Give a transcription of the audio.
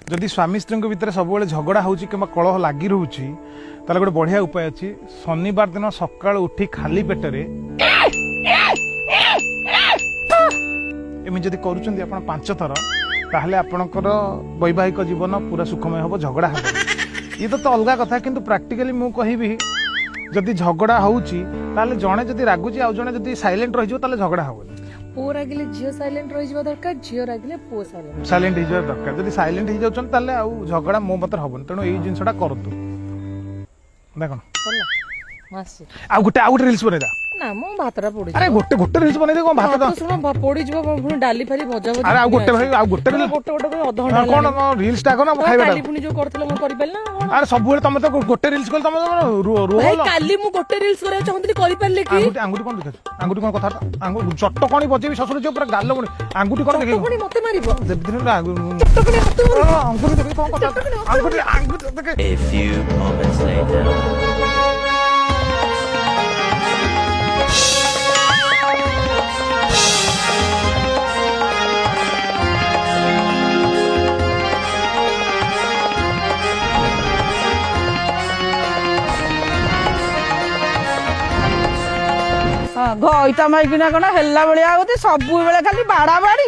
जदि स्वामी स्त्री भितर सब झगड़ा होची कि कलह लगी रोचे ताले गोटे बढ़िया उपाय अच्छी शनिवार दिन सकाल उठी खाली पेटरे एमि जदि करूछन्ती आपण 5 थर ताहले आपणकर वैवाहिक जीवन पूरा सुखमय हम झगड़ा हम ये तो अलग कथा किंतु प्रैक्टिकली मु कहबी जदि झगड़ा होची ताहले जणे जदि रागुची आ जणे जदि साइलेंट रहि जो ताहले झगड़ा होबो पुओ रागिले झियो साइलेंट रहि जिबा दरकार झियो रागिले पुओ साइलेंट हिजो दरकार जदि साइलेंट हि जाउछन ताहले आ झगड़ा मो मत हबन तेणु एई जिंसटा करतु देखन आ गुटे रील्स बने जा ना मो भातरा पड़ी अरे गोटे रील्स बने दे को भात तो सुनो पड़ी जिबा पुनी डाली फाली भजा भजा अरे आ गोटे भाई आ गोटे रील गोटे अध घंटा कोन रील्स टा कोन खाइबा काली पुनी जो करथले मो करि पाइल ना अरे सब बेले तमे तो गोटे रील्स कल तमे रोल भाई काली मु गोटे रील्स करे चाहंतली करि पाइले की अंगुठी कोन देखछ अंगुठी कोन कथा अंगुठी चट्ट कोनी बजेबी ससुर जो पूरा गाल कोनी अंगुठी कोन देखै पुनी मते मारिबो दिन टकनी मते अंगुठी देखै कोन कथा अंगुठी देखै A few moments later. घईता माइकिना कण हेला बेलिया होती सब बेले खाली बाड़ा बाड़ी